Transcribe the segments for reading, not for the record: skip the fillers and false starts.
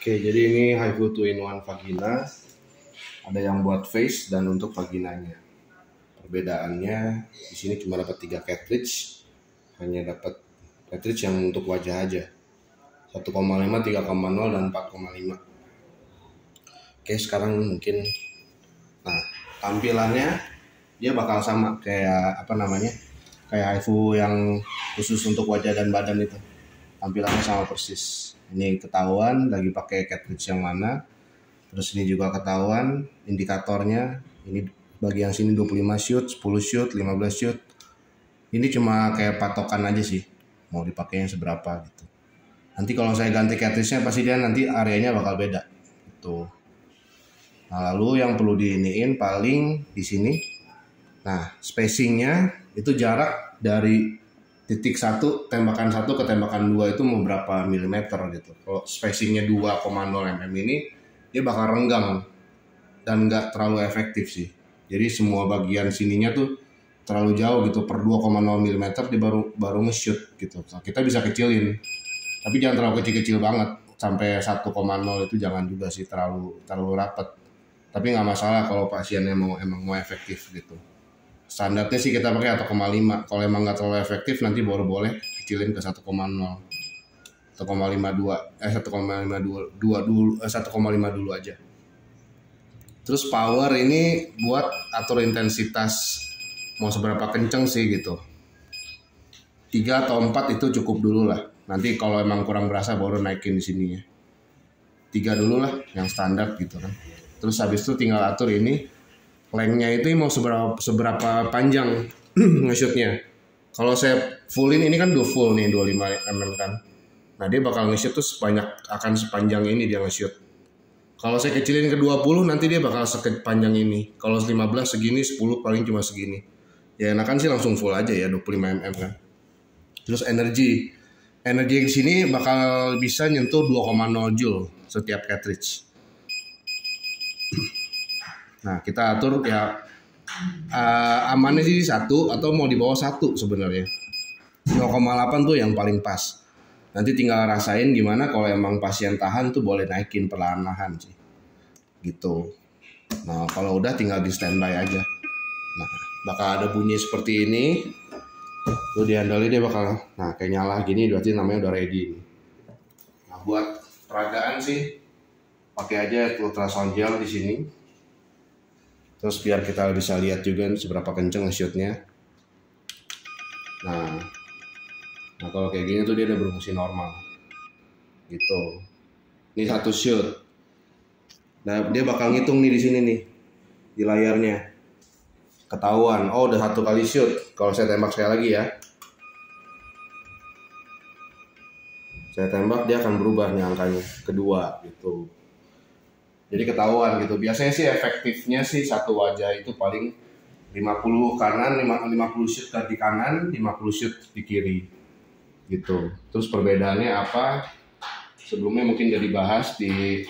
Oke, jadi ini HiFu 2-in-1 vagina. Ada yang buat face dan untuk vaginanya. Perbedaannya di sini cuma dapat 3 cartridge, hanya dapat cartridge yang untuk wajah aja. 1,5, 3,0 dan 4,5. Oke, sekarang mungkin tampilannya dia bakal sama kayak kayak HiFu yang khusus untuk wajah dan badan itu. Tampilannya sama persis. Ini ketahuan lagi pakai cartridge yang mana. Terus ini juga ketahuan indikatornya. Ini bagian sini 25 shoot, 10 shoot, 15 shoot. Ini cuma kayak patokan aja sih, mau dipakainya seberapa gitu. Nanti kalau saya ganti cartridge-nya pasti dia nanti areanya bakal beda. Gitu. Nah, lalu yang perlu diiniin paling di sini. Nah, spacingnya itu jarak dari titik 1, tembakan 1 ke tembakan 2 itu mau berapa milimeter gitu. Kalau spacingnya 2,0 mm ini dia bakal renggang dan nggak terlalu efektif sih. Jadi semua bagian sininya tuh terlalu jauh gitu, per 2,0 mm dia baru nge-shoot gitu. Nah, kita bisa kecilin, tapi jangan terlalu kecil-kecil banget. Sampai 1,0 itu jangan juga sih, terlalu rapat. Tapi nggak masalah kalau pasiennya emang mau efektif gitu. Standarnya sih kita pakai 1,5. Kalau emang nggak terlalu efektif nanti baru boleh kecilin ke 1,0. 1,5 dulu aja. Terus power ini buat atur intensitas mau seberapa kenceng sih gitu. 3 atau 4 itu cukup dulu lah. Nanti kalau emang kurang berasa baru naikin di sininya. 3 dulu lah yang standar gitu kan. Terus habis itu tinggal atur ini lengthnya itu mau seberapa panjang nge-shootnya. Kalau saya fullin ini kan full nih 25 mm kan. Nah dia bakal nge-shoot tuh akan sepanjang ini dia nge-shoot. Kalau saya kecilin ke 20 nanti dia bakal sepanjang ini. Kalau 15 segini, 10 paling cuma segini. Ya enakan sih langsung full aja ya 25 mm kan. Terus energi di sini bakal bisa nyentuh 2,0 joule setiap cartridge. Nah kita atur ya amannya sih 1 atau mau di bawah 1 sebenarnya. 0,8 tuh yang paling pas. Nanti tinggal rasain gimana kalau emang pasien tahan tuh boleh naikin perlahan-lahan sih. Gitu. Nah kalau udah tinggal di standby aja. Nah bakal ada bunyi seperti ini. Tuh dihandle dia bakal kayak nyala gini berarti namanya udah ready. Nah buat peragaan sih pakai aja ultrasound gel di sini. Terus biar kita bisa lihat juga seberapa kenceng nge-shootnya. Nah kalau kayak gini tuh dia udah berfungsi normal. Gitu. Ini 1 shoot. Nah dia bakal ngitung nih di sini nih di layarnya. Ketahuan. Oh udah 1 kali shoot. Kalau saya tembak sekali lagi ya. Saya tembak dia akan berubah nih angkanya. Kedua gitu. Jadi ketahuan gitu. Biasanya sih efektifnya sih satu wajah itu paling 50 kanan, 50 shoot di kanan, 50 shoot di kiri. Gitu. Terus perbedaannya apa? Sebelumnya mungkin udah dibahas di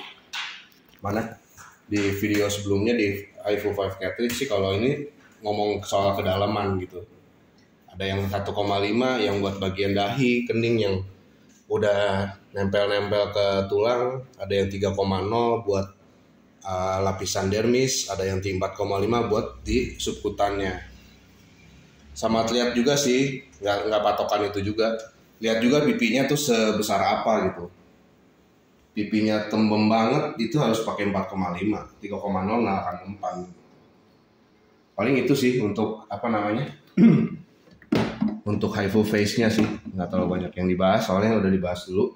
video sebelumnya di HiFu 5 cartridge sih. Kalau ini ngomong soal kedalaman gitu. Ada yang 1,5 yang buat bagian dahi, kening yang udah nempel-nempel ke tulang, ada yang 3,0 buat lapisan dermis, ada yang 4,5 buat di subkutannya. Sama lihat juga sih, nggak patokan itu juga. Lihat juga pipinya tuh sebesar apa gitu. Pipinya tembem banget itu harus pakai 4,5, 3,0 nggak akan mempan. Paling itu sih untuk untuk HiFu face-nya sih nggak terlalu banyak yang dibahas, soalnya udah dibahas dulu.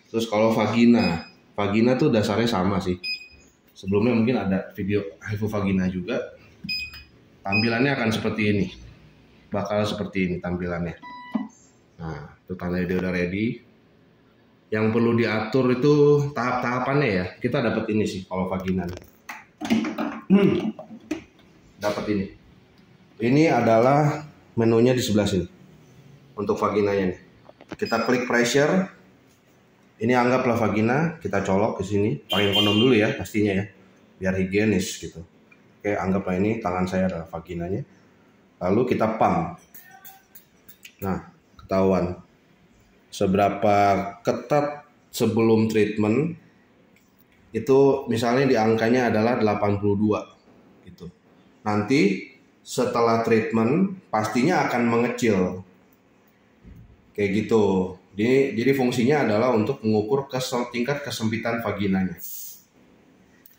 Terus kalau vagina tuh dasarnya sama sih. Sebelumnya mungkin ada video HiFu vagina juga. Tampilannya akan seperti ini. Bakal seperti ini tampilannya. Nah, itu tanda dia udah ready. Yang perlu diatur itu tahap-tahapannya ya. Kita dapat ini sih kalau vagina. Dapat ini. Ini adalah menunya di sebelah sini. Untuk vaginanya nih. Kita klik pressure. Ini anggaplah vagina, kita colok ke sini. Pakai kondom dulu ya pastinya ya. Biar higienis gitu. Oke, anggaplah ini tangan saya adalah vaginanya. Lalu kita pump. Nah, ketahuan seberapa ketat sebelum treatment itu misalnya di angkanya adalah 82 gitu. Nanti setelah treatment pastinya akan mengecil kayak gitu. Jadi fungsinya adalah untuk mengukur tingkat kesempitan vaginanya.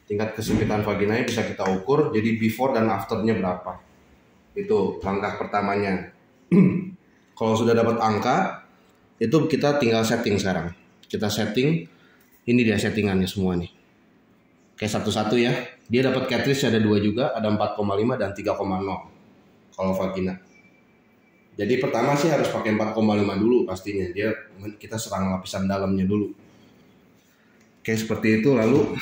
Tingkat kesempitan vaginanya bisa kita ukur, jadi before dan afternya berapa. Itu langkah pertamanya. Kalau sudah dapat angka, itu kita tinggal setting sekarang. Kita setting, ini dia settingannya semua nih. Kayak satu-satu ya. Dia dapat cartridge ada 2 juga, ada 4,5 dan 3,0 kalau vagina. Jadi pertama sih harus pakai 4,5 dulu pastinya. Kita serang lapisan dalamnya dulu. Oke, seperti itu. Lalu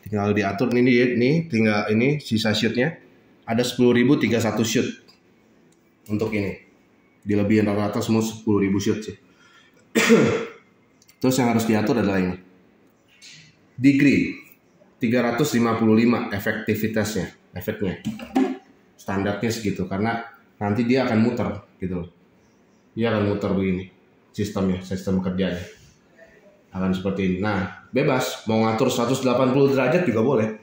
tinggal diatur ini tinggal ini sisa shootnya. Ada 10.031 shoot untuk ini. Dilebihin rata-rata semua 10.000 shoot sih. Terus yang harus diatur adalah ini. Degree 355 efeknya. Standarnya segitu karena nanti dia akan muter gitu loh. Dia akan muter begini sistem kerjanya. Akan seperti ini. Nah, bebas mau ngatur 180 derajat juga boleh.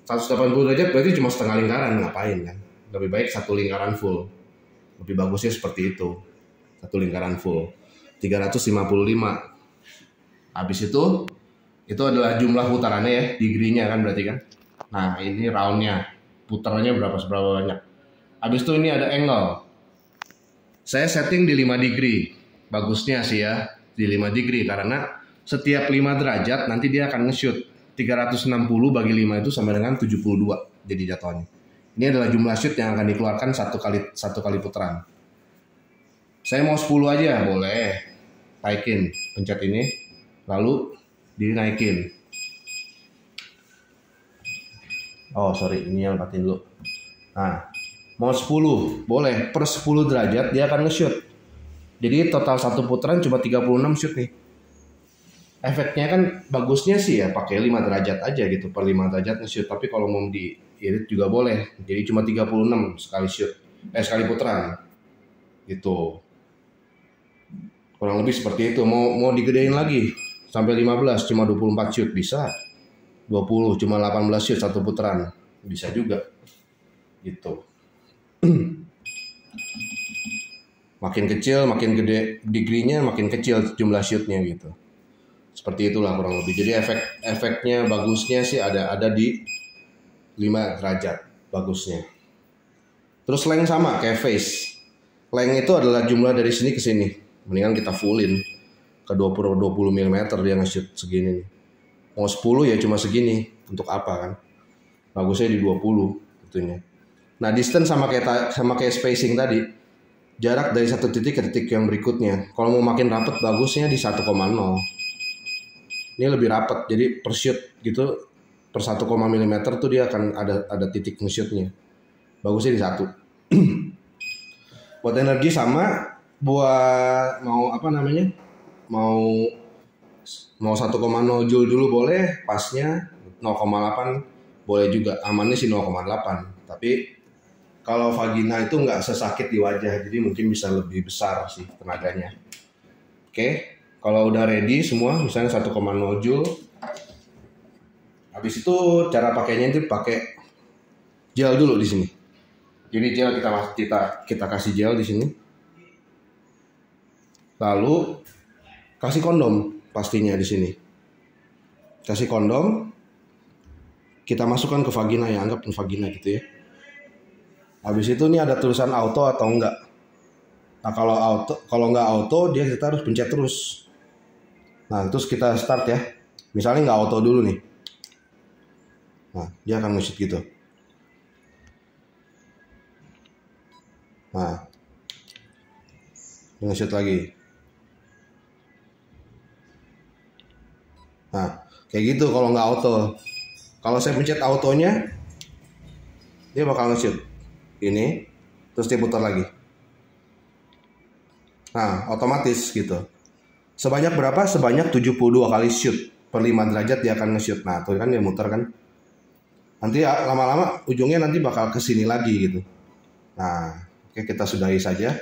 180 derajat berarti cuma setengah lingkaran, ngapain kan? Lebih baik satu lingkaran full. Lebih bagusnya seperti itu. Satu lingkaran full. 355. Habis itu adalah jumlah putarannya ya, degree-nya kan berarti kan. Nah, ini round-nya. Putarannya seberapa banyak. Habis itu ini ada angle. Saya setting di 5 degree. Bagusnya sih ya, di 5 degree karena setiap 5 derajat nanti dia akan nge-shoot. 360 bagi 5 itu sama dengan 72 jadi jatuhnya. Ini adalah jumlah shoot yang akan dikeluarkan satu kali putaran. Saya mau 10 aja, boleh. Taikin, pencet ini, lalu dinaikin. Oh sorry, ini yang angkatin dulu. Nah, mau 10, boleh. Per 10 derajat dia akan nge-shoot. Jadi total satu putaran cuma 36 shoot nih. Efeknya kan bagusnya sih ya pakai 5 derajat aja gitu, per 5 derajat nge-shoot. Tapi kalau mau diirit juga boleh. Jadi cuma 36 sekali shoot. Sekali putaran. Gitu. Kurang lebih seperti itu. Mau digedein lagi sampai 15 cuma 24 shoot bisa. 20 cuma 18 shoot satu putaran bisa juga gitu. Makin kecil makin gede degree-nya, makin kecil jumlah shootnya gitu. Seperti itulah kurang lebih. Jadi efeknya bagusnya sih ada di 5 derajat bagusnya. Terus length sama kayak face. Length itu adalah jumlah dari sini ke sini. Mendingan kita fullin ke 20 mm dia nge-shoot segini nih. Mau 10 ya cuma segini. Untuk apa kan? Bagusnya di 20 itunya. Nah, distance sama kayak spacing tadi. Jarak dari satu titik ke titik yang berikutnya. Kalau mau makin rapet bagusnya di 1,0. Ini lebih rapet. Jadi per shoot gitu per 1, mm tuh dia akan ada titik nge-shootnya. Bagusnya di 1. Buat energi sama, buat mau apa namanya? Mau 1,0 joule dulu boleh, pasnya 0,8 boleh juga, amannya sih 0,8. Tapi kalau vagina itu nggak sesakit di wajah, jadi mungkin bisa lebih besar sih tenaganya. Oke, kalau udah ready semua, misalnya 1,0 joule. Habis itu cara pakainya itu pakai gel dulu di sini. Jadi gel kita kasih gel di sini. Lalu kasih kondom pastinya di sini. Kasih kondom, kita masukkan ke vagina ya, anggap vagina gitu ya. Habis itu nih ada tulisan auto atau enggak. Nah kalau nggak auto kita harus pencet terus. Nah terus kita start ya. Misalnya nggak auto dulu nih. Nah dia akan nge-shoot gitu. Nah nge-shoot lagi. Nah kayak gitu kalau nggak auto. Kalau saya pencet autonya, dia bakal nge-shoot ini, terus dia putar lagi. Nah otomatis gitu. Sebanyak berapa? Sebanyak 72 kali shoot per 5 derajat dia akan nge-shoot. Nah tuh kan dia muter kan. Nanti lama-lama ujungnya nanti bakal kesini lagi gitu. Nah oke, kita sudahi saja.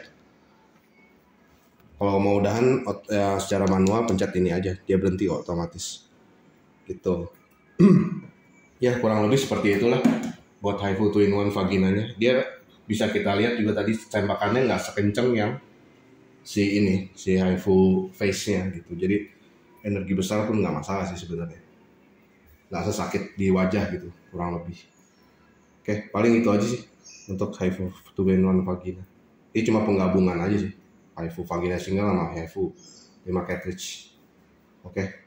Kalau mau udahan ya, secara manual pencet ini aja, dia berhenti otomatis gitu. Ya kurang lebih seperti itulah buat HIFU 2-in-1 vaginanya. Dia bisa kita lihat juga tadi tembakannya nggak sekenceng yang si HIFU face-nya gitu. Jadi energi besar pun nggak masalah sih sebenarnya, nggak sesakit di wajah gitu kurang lebih. Oke, paling itu aja sih untuk HIFU 2-in-1 vagina. Ini cuma penggabungan aja sih, HIFU vagina single sama HIFU 5 cartridge. Oke.